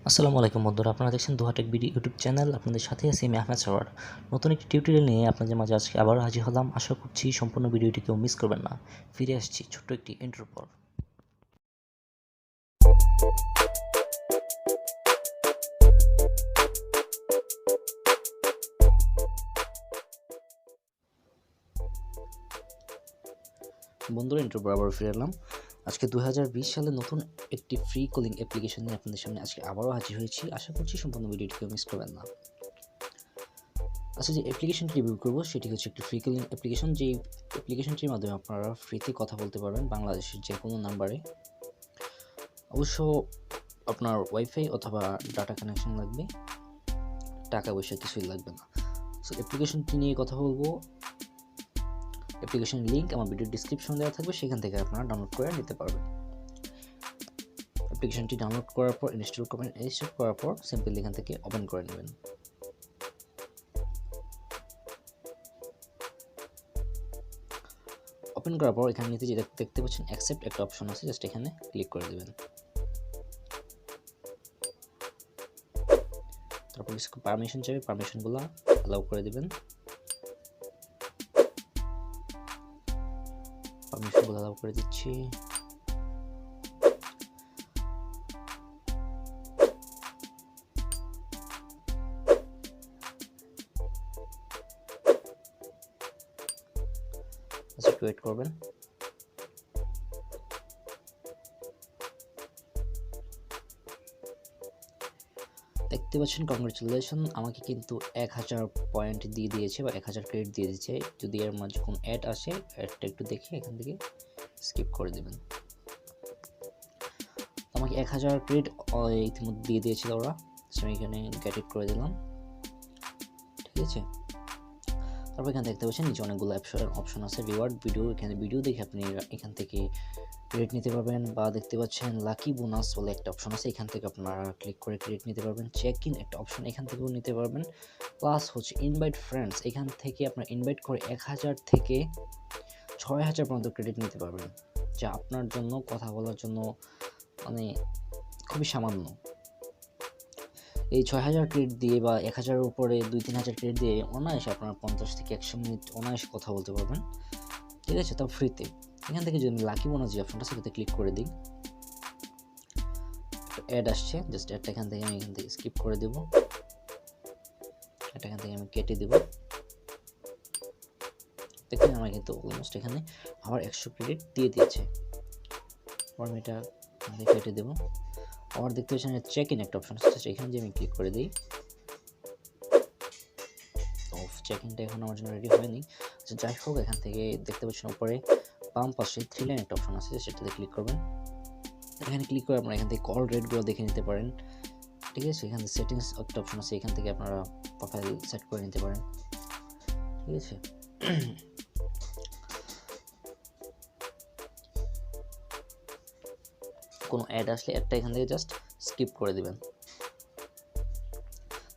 আসসালামু আলাইকুম বন্ধুরা, আপনারা দেখছেন দোহাটেকবিডি ইউটিউব চ্যানেল। আপনাদের সাথে আছি আমি আহমেদ সরওয়ার। নতুন একটি টিউটোরিয়াল নিয়ে আপনাদের মাঝে আজকে আবার হাজির হলাম। আশা করছি সম্পূর্ণ ভিডিওটি কেউ মিস করবেন না। ফিরে আসছি ছোট্ট একটি ইন্ট্রোর পর। বন্ধুরা, ইন্ট্রো বরাবর ফিরে এলাম। আজকে 2020 সালে নতুন একটি ফ্রি কলিং অ্যাপ্লিকেশন নিয়ে আপনাদের সামনে আজকে আবারও হাজির হয়েছি। আশা করছি সম্পূর্ণ ভিডিওটি কেউ মিস করবেন না। আচ্ছা, যে অ্যাপ্লিকেশনটি রিভিউ করব সেটি হচ্ছে একটি ফ্রি কলিং অ্যাপ্লিকেশন। যেই অ্যাপ্লিকেশনটির মাধ্যমে আপনারা ফ্রিতে কথা বলতে পারবেন বাংলাদেশের যে কোনো নাম্বারে। অবশ্য আপনার ওয়াইফাই অথবা ডাটা কানেকশন লাগবে, টাকা পয়সা কিছুই লাগবে না। সো অ্যাপ্লিকেশনটি নিয়ে কথা বলবো। অ্যাপ্লিকেশনের লিঙ্ক আমার ভিডিও ডিসক্রিপশন দেওয়া থাকবে, সেখান থেকে আপনারা ডাউনলোড করে নিতে পারবেন। অ্যাপ্লিকেশনটি ডাউনলোড করার পর ইনস্টল করবেন। ইনস্টল করার পর সিম্পলি এখান থেকে ওপেন করে নেবেন। ওপেন করার পর এখানে নিচে যেটা দেখতে পাচ্ছেন অ্যাকসেপ্ট একটা অপশন আছে, জাস্ট এখানে ক্লিক করে দেবেন। তারপর কিছু পারমিশন চাইবে, পারমিশনগুলো অ্যালাউ করে দেবেন। পারমিশনগুলো অ্যালাউ করে দিচ্ছি। একটু ওয়েট করবেন। দেখতে পাচ্ছেন কংগ্রেচুলেশন, আমাকে কিন্তু 1000 পয়েন্ট দিয়ে দিয়েছে বা 1000 ক্রেডিট দিয়ে দিয়েছে। যদি এর মাঝে কোনো অ্যাড আসে, অ্যাডটা একটু দেখে এখান থেকে স্কিপ করে দেবেন। আমাকে 1000 ক্রেডিট ইতিমধ্যে দিয়ে দিয়েছিল ওরা, আমি এখানে গেট ইট করে দিলাম। ঠিক আছে, তারপর এখানে দেখতে পাচ্ছেন নিচে অনেকগুলো অপশন আছে। রিওয়ার্ড ভিডিও, এখানে ভিডিও দেখে আপনি এখান থেকে ক্রেডিট নিতে পারবেন। বা দেখতে পাচ্ছেন লাকি বোনাস বলে একটা অপশন আছে, এখান থেকে আপনারা ক্লিক করে ক্রেডিট নিতে পারবেন। চেক ইন একটা অপশন, এখান থেকেও নিতে পারবেন। প্লাস হচ্ছে ইনভাইট ফ্রেন্ডস, এখান থেকে আপনার ইনভাইট করে 1000 থেকে 6000 পর্যন্ত ক্রেডিট নিতে পারবেন, যা আপনার জন্য কথা বলার জন্য মানে খুবই সামান্য। এই 6000 ক্রেডিট দিয়ে বা 1000-এর উপরে 2-3000 ক্রেডিট দিয়ে অনায়াসে আপনারা 50 থেকে 100 মিনিট অনায়াসে কথা বলতে পারবেন। ঠিক আছে, তাও ফ্রিতে। এখান থেকে যদি লাকি বোনাস যে অপশনটা সেটাতে ক্লিক করে দিই, অ্যাড আসছে, জাস্ট অ্যাডটা এখান থেকে স্কিপ করে দেব। এটা এখান থেকে আমি কেটে দেব। দেখুন আমার কিন্তু অলমোস্ট এখানে আবার 100 ক্রেডিট দিয়ে দিয়েছে। আমি এটা কেটে দেব। আবার দেখতে পাচ্ছেন চেক ইন একটা অপশন আছে, এখানে যে আমি ক্লিক করে দিই। চেক ইনটা এখন আমার জন্য রেডি হয়নি। আচ্ছা, যাই হোক, এখান থেকে দেখতে পাচ্ছেন উপরে বাম পাশে 3 লাইন একটা অপশন আছে, সেটাতে ক্লিক করবেন। এখানে ক্লিক করে আপনারা এখান থেকে কল রেটগুলো দেখে নিতে পারেন। ঠিক আছে, এখানে সেটিংস একটা অপশন আছে, এখান থেকে আপনারা প্রোফাইল সেট করে নিতে পারেন। ঠিক আছে, কোনো অ্যাড আসলে অ্যাডটা এখান থেকে জাস্ট স্কিপ করে দিবেন।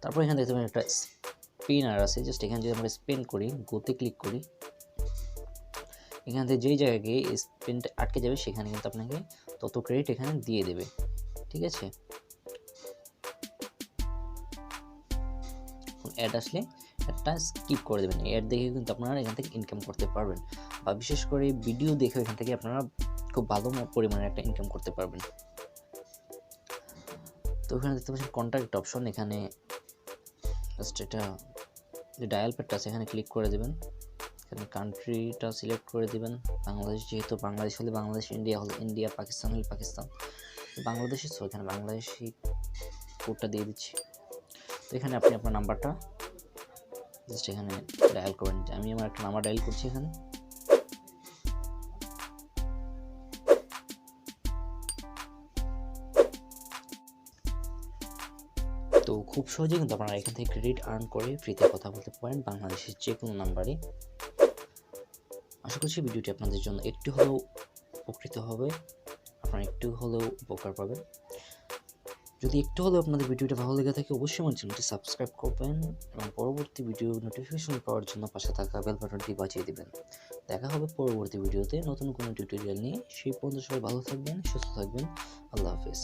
তারপর এখানে দেখতে পাবেন একটা স্পিনার আছে, জাস্ট এখানে যদি আমরা স্পিন করি, গোতে ক্লিক করি, এখান থেকে যেই জায়গায় গিয়ে স্পিনটা আটকে যাবে সেখানে কিন্তু আপনাকে তত ক্রেডিট এখানে দিয়ে দেবে। ঠিক আছে, অ্যাড আসলে একটা স্কিপ করে দেবেন। অ্যাড দেখে কিন্তু আপনারা এখান থেকে ইনকাম করতে পারবেন, বা বিশেষ করে ভিডিও দেখে এখান থেকে আপনারা খুব ভালো পরিমাণে একটা ইনকাম করতে পারবেন। তো এখানে দেখতে পাচ্ছেন কন্ট্যাক্ট অপশন, এখানে জাস্ট এটা যে ডায়াল প্যাডটা আছে এখানে ক্লিক করে দেবেন। এখানে কান্ট্রিটা সিলেক্ট করে দেবেন। বাংলাদেশ যেহেতু বাংলাদেশ হলে বাংলাদেশ, ইন্ডিয়া হলে ইন্ডিয়া, পাকিস্তান হলে পাকিস্তান। বাংলাদেশে তো এখানে বাংলাদেশি কোডটা দিয়ে দিচ্ছি। তো এখানে আপনি আপনার নাম্বারটা জাস্ট এখানে ডায়াল করবেন। আমি আমার একটা নাম্বার ডায়াল করছি এখানে। তো খুব সহজে কিন্তু আপনারা এখান থেকে ক্রেডিট আর্ন করে ফ্রিতে কথা বলতে পারেন বাংলাদেশের যে কোনো নাম্বারে। আশা করছি ভিডিওটি আপনাদের জন্য একটু হলেও উপকৃত হবে, আপনারা একটু হলেও উপকার পাবেন। যদি একটু হলেও আপনাদের ভিডিওটা ভালো লেগে থাকে অবশ্যই আমার চ্যানেলটি সাবস্ক্রাইব করবেন এবং পরবর্তী ভিডিও নোটিফিকেশন পাওয়ার জন্য পাশে থাকা বেল বাটনটি বাজিয়ে দিবেন। দেখা হবে পরবর্তী ভিডিওতে নতুন কোনো টিউটোরিয়াল নিয়ে। সেই পর্যন্ত সবাই ভালো থাকবেন, সুস্থ থাকবেন। আল্লাহ হাফেজ।